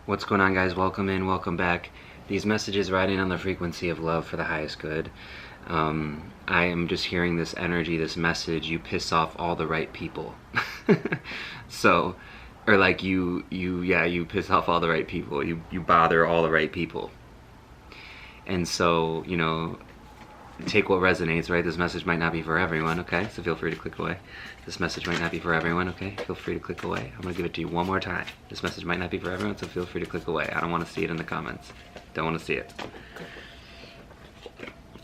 What's going on, guys? Welcome in, welcome back. These messages riding on the frequency of love for the highest good. I am just hearing this energy, this message. You piss off all the right people. So, or like you piss off all the right people. You bother all the right people. And so, you know, take what resonates, right? This message might not be for everyone, okay? So feel free to click away. This message might not be for everyone, okay? Feel free to click away. I'm gonna give it to you one more time. This message might not be for everyone, so feel free to click away. I don't want to see it in the comments. Don't want to see it.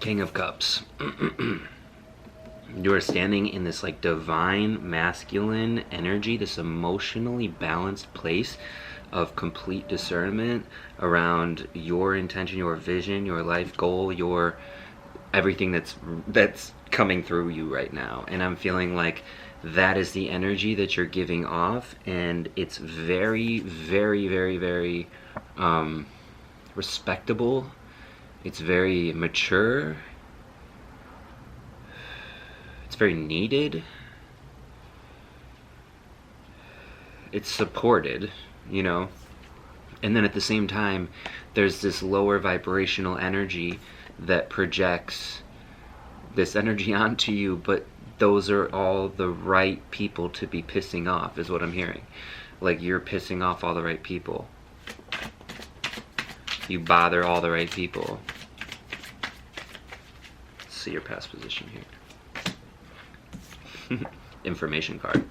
King of Cups. You are standing in this like divine masculine energy, this emotionally balanced place of complete discernment around your intention, your vision, your life goal, your everything that's coming through you right now. And I'm feeling like that is the energy that you're giving off, and it's very, very, very, very respectable. It's very mature. It's very needed. It's supported, you know. And then at the same time, there's this lower vibrational energy that projects this energy onto you, but those are all the right people to be pissing off, is what I'm hearing. Like, you're pissing off all the right people. You bother all the right people. Let's see your past position here. Information card.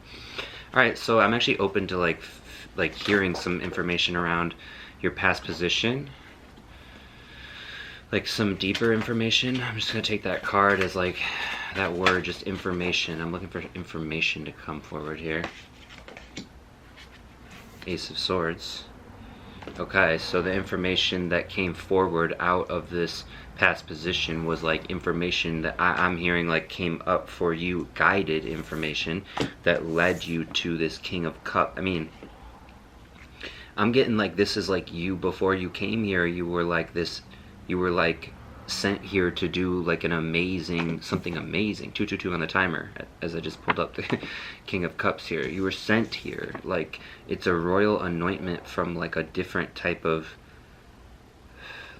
Alright, so I'm actually open to like hearing some information around your past position. Like some deeper information. I'm just gonna take that card as like that word, just information. I'm looking for information to come forward here. Ace of Swords. Okay, so the information that came forward out of this past position was like information that I'm hearing like came up for you, guided information that led you to this King of Cups. I mean, I'm getting like this is like you before you came here. You were like this. You were like sent here to do like an amazing, something amazing. 222 on the timer, as I just pulled up the King of Cups here. You were sent here, like it's a royal anointment from like a different type of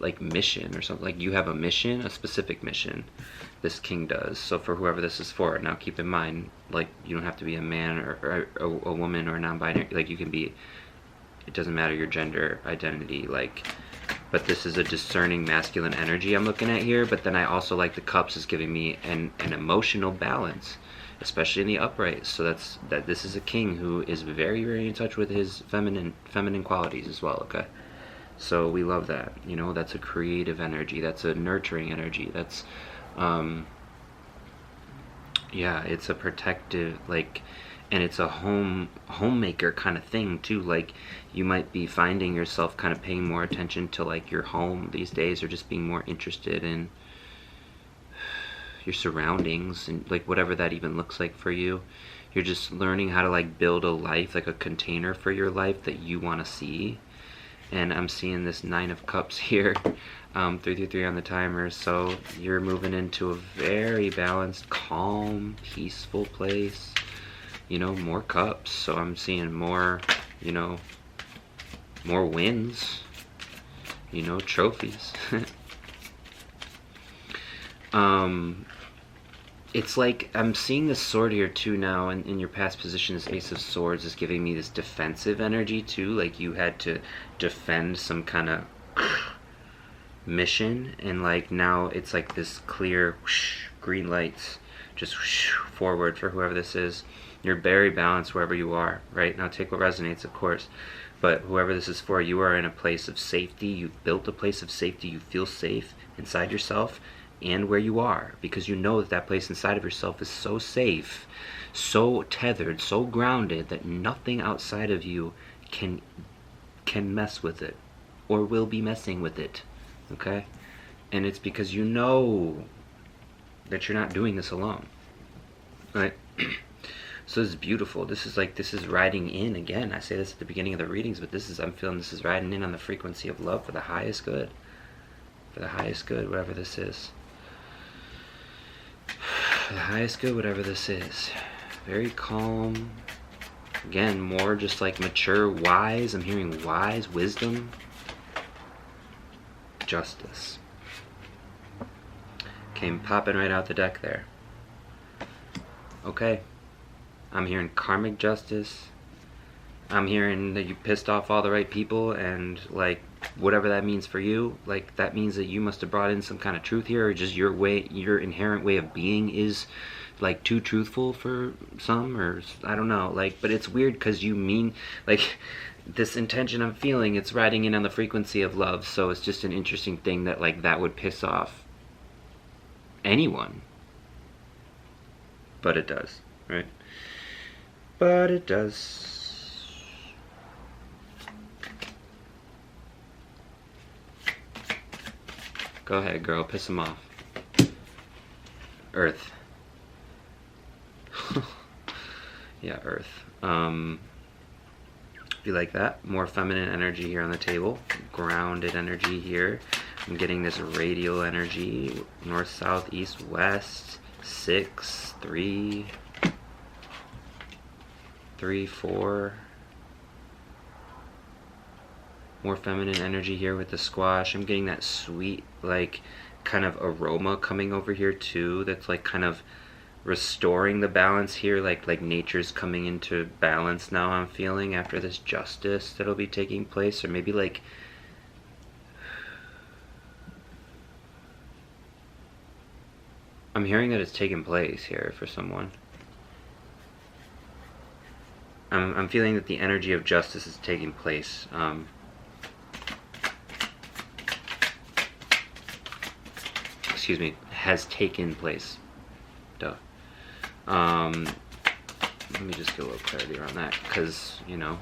like mission or something. Like you have a mission, a specific mission, this king does. So for whoever this is for, now keep in mind, like you don't have to be a man or a woman or non-binary. Like you can be, it doesn't matter your gender identity, like. But this is a discerning masculine energy I'm looking at here. But then I also like the cups is giving me an emotional balance, especially in the upright. So that this is a king who is very, very in touch with his feminine qualities as well. Okay, so we love that. You know, that's a creative energy. That's a nurturing energy. That's yeah, it's a protective, like, and it's a homemaker kind of thing too. Like you might be finding yourself kind of paying more attention to like your home these days, or just being more interested in your surroundings and like whatever that even looks like for you. You're just learning how to like build a life, like a container for your life that you want to see. And I'm seeing this 9 of Cups here, 333 on the timer. So you're moving into a very balanced, calm, peaceful place. You know, more cups, so I'm seeing more, you know, more wins, you know, trophies. It's like I'm seeing this sword here too now, and in your past position, this Ace of Swords is giving me this defensive energy too, like you had to defend some kind of mission, and like now it's like this clear whoosh, green lights, just whoosh, forward for whoever this is. You're very balanced wherever you are, right? Now take what resonates, of course. But whoever this is for, you are in a place of safety. You've built a place of safety. You feel safe inside yourself and where you are, because you know that that place inside of yourself is so safe, so tethered, so grounded that nothing outside of you can mess with it or will be messing with it, okay? And it's because you know that you're not doing this alone, right? So this is beautiful. This is like, this is riding in again. I say this at the beginning of the readings, but this is, I'm feeling this is riding in on the frequency of love for the highest good. For the highest good, whatever this is. For the highest good, whatever this is. Very calm, Again, more just like mature, wise. I'm hearing wise, wisdom, justice. Came popping right out the deck there. Okay. I'm hearing karmic justice. I'm hearing that you pissed off all the right people, and like whatever that means for you, like that means that you must have brought in some kind of truth here, or just your way, your inherent way of being is like too truthful for some, or I don't know, like, but it's weird because you mean like this intention I'm feeling, it's riding in on the frequency of love, so it's just an interesting thing that like that would piss off anyone, but it does, right? But it does. Go ahead, girl, piss him off. Earth. Yeah, Earth. You like that? More feminine energy here on the table. Grounded energy here. I'm getting this radial energy. North, south, east, west. 6, 3, 4. More feminine energy here with the squash. I'm getting that sweet, like, kind of aroma coming over here too. That's like kind of restoring the balance here. Like nature's coming into balance now, I'm feeling, after this justice that'll be taking place. Or maybe like, I'm hearing that it's taking place here for someone. I'm feeling that the energy of justice is taking place. Excuse me, has taken place. Duh. Let me just get a little clarity around that, because, you know,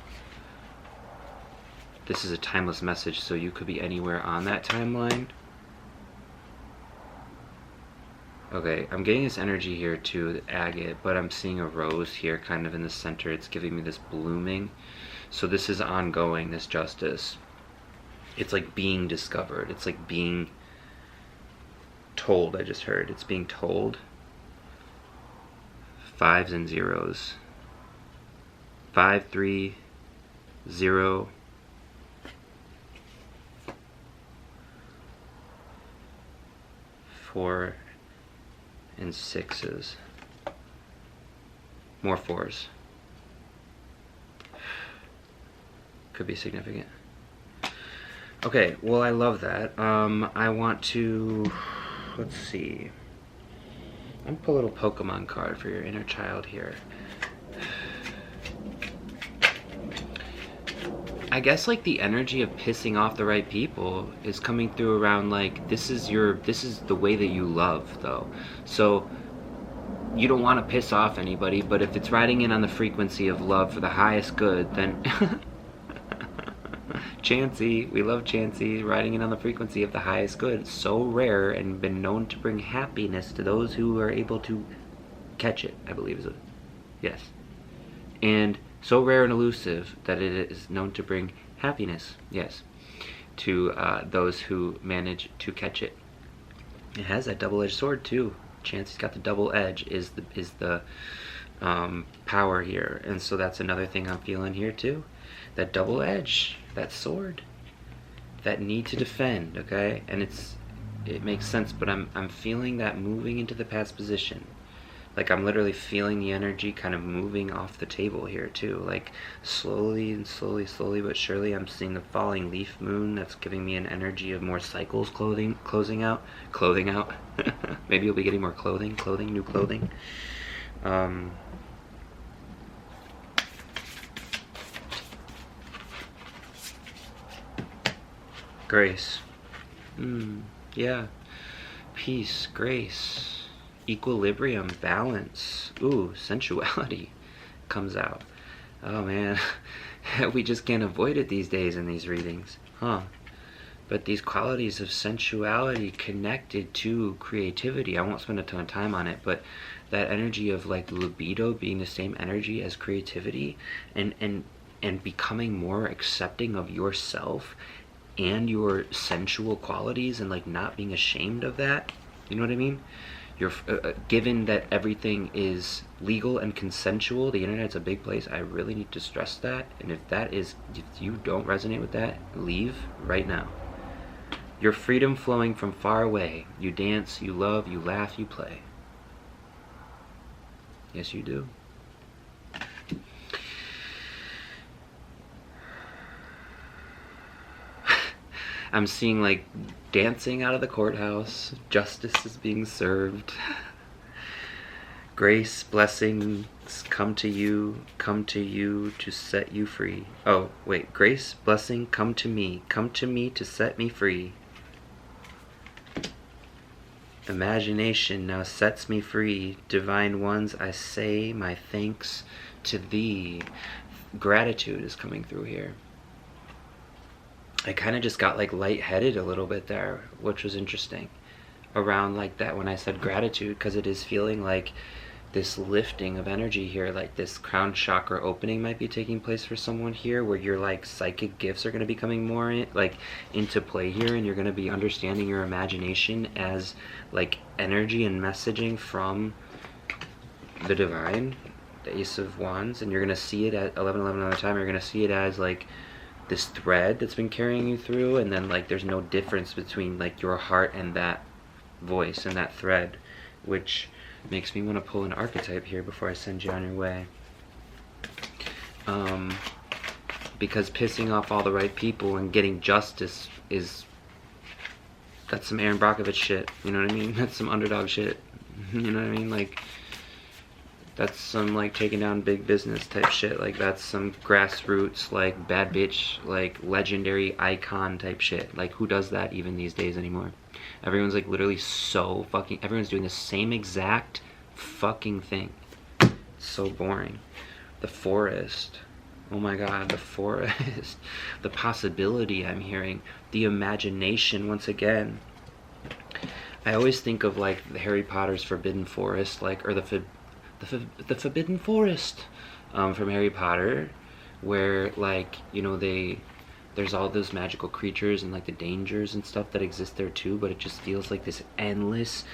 this is a timeless message, so you could be anywhere on that timeline. Okay, I'm getting this energy here too, the agate, but I'm seeing a rose here kind of in the center. It's giving me this blooming. So this is ongoing, this justice. It's like being discovered. It's like being told, I just heard. It's being told. 5s and 0s. 5, 3, 0. 4 and 6s. More 4s. Could be significant. Okay, well, I love that. I want to, let's see. I'm gonna pull a little Pokemon card for your inner child here. I guess like the energy of pissing off the right people is coming through around like this is the way that you love though. So you don't want to piss off anybody, but if it's riding in on the frequency of love for the highest good, then Chansey, we love Chansey, riding in on the frequency of the highest good. So rare and been known to bring happiness to those who are able to catch it, I believe is it. Yes. And so rare and elusive that it is known to bring happiness, yes, to those who manage to catch it. It has that double-edged sword too. Chansey's got the double edge is the power here, and so that's another thing I'm feeling here too. That double edge, that sword, that need to defend. Okay, and it makes sense, but I'm feeling that moving into the past position. Like I'm literally feeling the energy kind of moving off the table here too. Like slowly but surely I'm seeing the falling leaf moon. That's giving me an energy of more cycles closing out. Maybe you'll be getting more clothing, new clothing. Grace. Yeah. Peace, grace. Equilibrium, balance. Ooh, sensuality comes out. Oh man, we just can't avoid it these days in these readings, huh? But these qualities of sensuality connected to creativity, I won't spend a ton of time on it, but that energy of like libido being the same energy as creativity, and becoming more accepting of yourself and your sensual qualities, and like not being ashamed of that. You know what I mean? You're given that everything is legal and consensual. The internet's a big place. I really need to stress that. And if you don't resonate with that, leave right now. Your freedom flowing from far away. You dance, you love, you laugh, you play. Yes, you do. I'm seeing like dancing out of the courthouse. Justice is being served. Grace, blessings come to you to set you free. Oh, wait. Grace, blessing, come to me to set me free. Imagination now sets me free. Divine ones, I say my thanks to thee. Gratitude is coming through here. I kind of just got like lightheaded a little bit there, which was interesting around like that when I said gratitude, because it is feeling like this lifting of energy here, like this crown chakra opening might be taking place for someone here, where your like psychic gifts are going to be coming more into play here, and you're going to be understanding your imagination as like energy and messaging from the divine, the Ace of Wands, and you're going to see it at 11:11 all the time. You're going to see it as like this thread that's been carrying you through, and then like there's no difference between like your heart and that voice and that thread, which makes me want to pull an archetype here before I send you on your way. Because pissing off all the right people and getting justice that's some Aaron Brockovich shit, you know what I mean? That's some underdog shit, you know what I mean? Like, that's some like taking down big business type shit. Like, that's some grassroots, like bad bitch, like legendary icon type shit. Like, who does that even these days anymore? Everyone's like literally so fucking, everyone's doing the same exact fucking thing. It's so boring. The forest. Oh my god, the forest. The possibility I'm hearing. The imagination once again. I always think of like the Harry Potter's Forbidden Forest, like, or the Forbidden Forest from Harry Potter, where like, you know, there's all those magical creatures and like the dangers and stuff that exist there too, but it just feels like this endless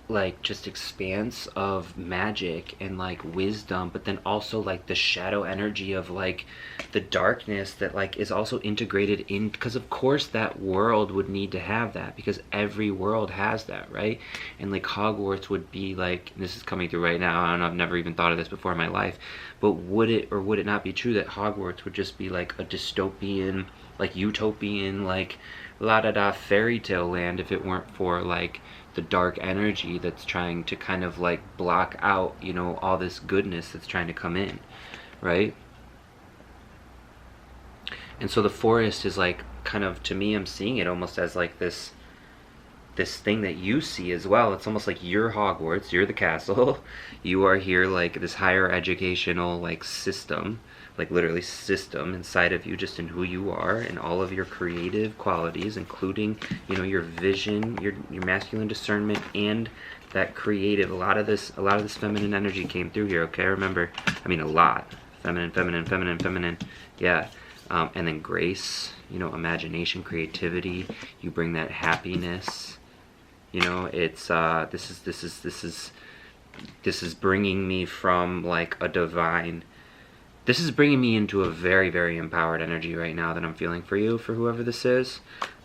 like just expanse of magic and like wisdom, but then also like the shadow energy of like the darkness that like is also integrated in, because of course that world would need to have that, because every world has that, right? And like Hogwarts would be like, this is coming through right now, I don't know, I've never even thought of this before in my life, but would it or would it not be true that Hogwarts would just be like a dystopian, like utopian, like la da da fairy tale land if it weren't for like the dark energy that's trying to kind of like block out, you know, all this goodness that's trying to come in, right? And so the forest is like kind of, to me, I'm seeing it almost as like this thing that you see as well. It's almost like you're Hogwarts, you're the castle, you are here like this higher educational like system, like literally system inside of you, just in who you are and all of your creative qualities, including, you know, your vision, your masculine discernment, and that creative. A lot of this feminine energy came through here, okay? Remember, I mean, a lot. Feminine, yeah. And then grace, you know, imagination, creativity. You bring that happiness. You know, it's this is bringing me from like a divine. This is bringing me into a very, very empowered energy right now that I'm feeling for you, for whoever this is.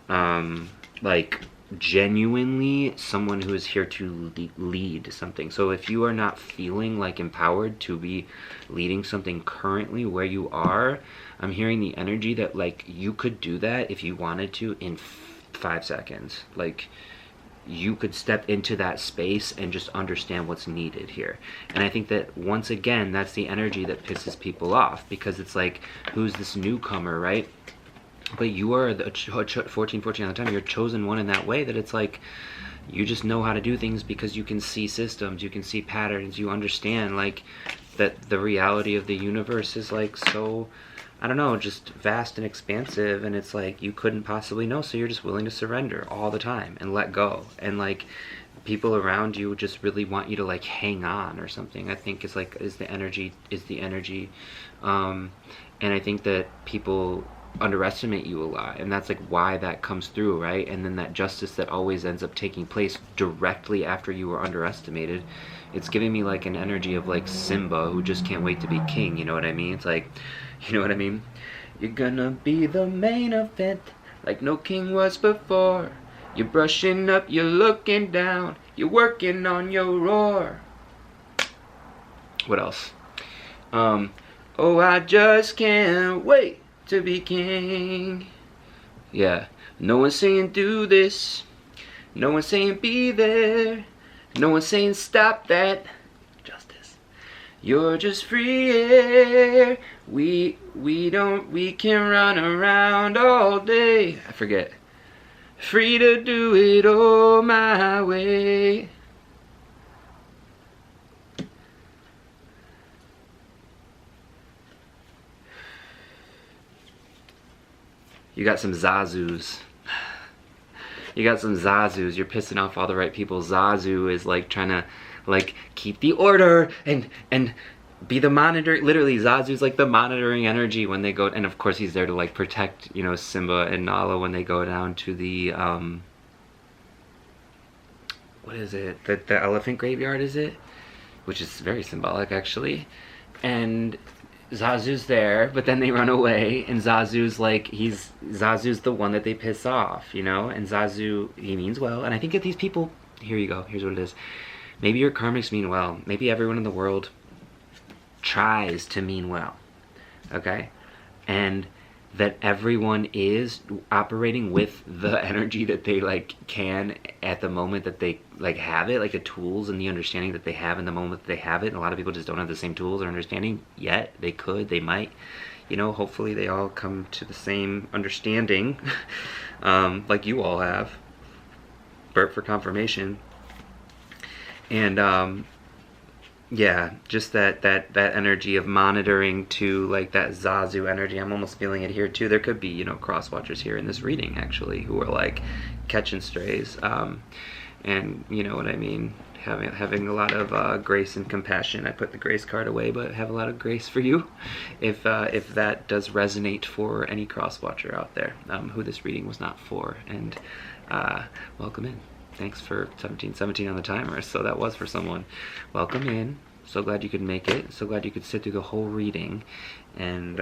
Like, genuinely someone who is here to lead something. So if you are not feeling like empowered to be leading something currently where you are, I'm hearing the energy that like you could do that if you wanted to in 5 seconds. Like, you could step into that space and just understand what's needed here. And I think that once again, that's the energy that pisses people off, because it's like, who's this newcomer, right? But you are the 14 all the time. You're chosen one in that way, that it's like you just know how to do things because you can see systems, you can see patterns, you understand like that the reality of the universe is like so, I don't know, just vast and expansive, and it's like you couldn't possibly know, so you're just willing to surrender all the time and let go. And like people around you just really want you to like hang on or something, I think is the energy. And I think that people underestimate you a lot, and that's like why that comes through, right? And then that justice that always ends up taking place directly after you were underestimated, it's giving me like an energy of like Simba who just can't wait to be king, you know what I mean? It's like, you know what I mean? You're gonna be the main event like no king was before. You're brushing up, you're looking down, you're working on your roar. What else? Oh, I just can't wait to be king. Yeah, no one's saying do this, no one's saying be there, no one's saying stop that. Justice. You're just free air. We can run around all day. I forget. Free to do it all my way. You got some Zazus. You got some Zazus. You're pissing off all the right people. Zazu is like trying to like keep the order and be the monitor. Literally, Zazu's like the monitoring energy when they go, and of course he's there to like protect, you know, Simba and Nala when they go down to the what is it? The elephant graveyard, is it? Which is very symbolic actually. And Zazu's there, but then they run away, and Zazu's like, Zazu's the one that they piss off, you know? And Zazu, he means well, and I think that these people, here you go, here's what it is. Maybe your karmics mean well. Maybe everyone in the world tries to mean well, okay? And that everyone is operating with the energy that they like can at the moment that they like have it, like the tools and the understanding that they have in the moment that they have it. And a lot of people just don't have the same tools or understanding yet. They could, they might, you know, hopefully they all come to the same understanding like you all have. Burp for confirmation. And yeah, just that energy of monitoring to like that Zazu energy. I'm almost feeling it here too. There could be, you know, cross watchers here in this reading actually who are like catching strays, and you know what I mean, having a lot of grace and compassion. I put the grace card away, but have a lot of grace for you if that does resonate for any cross watcher out there who this reading was not for. And welcome in. Thanks for 1717 on the timer, so that was for someone. Welcome in. So glad you could make it. So glad you could sit through the whole reading. And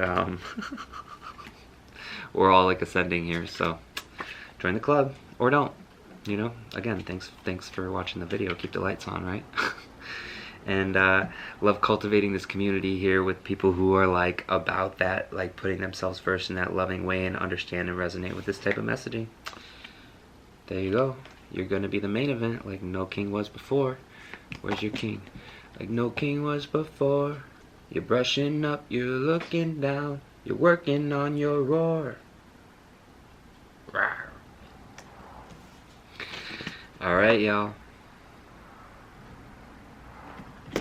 we're all like ascending here, so join the club or don't. You know, again, thanks for watching the video. Keep the lights on, right? And love cultivating this community here with people who are like about that, like putting themselves first in that loving way and understand and resonate with this type of messaging. There you go. You're gonna be the main event like no king was before. Where's your king? Like no king was before. You're brushing up, you're looking down, you're working on your roar. Rawr. Alright, y'all.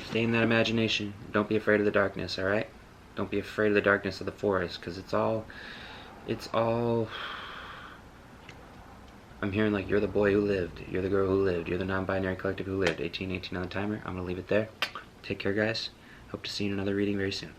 Stay in that imagination. Don't be afraid of the darkness, alright? Don't be afraid of the darkness of the forest, because it's all I'm hearing like you're the boy who lived, you're the girl who lived, you're the non-binary collective who lived. 1818 on the timer. I'm gonna leave it there. Take care, guys. Hope to see you in another reading very soon.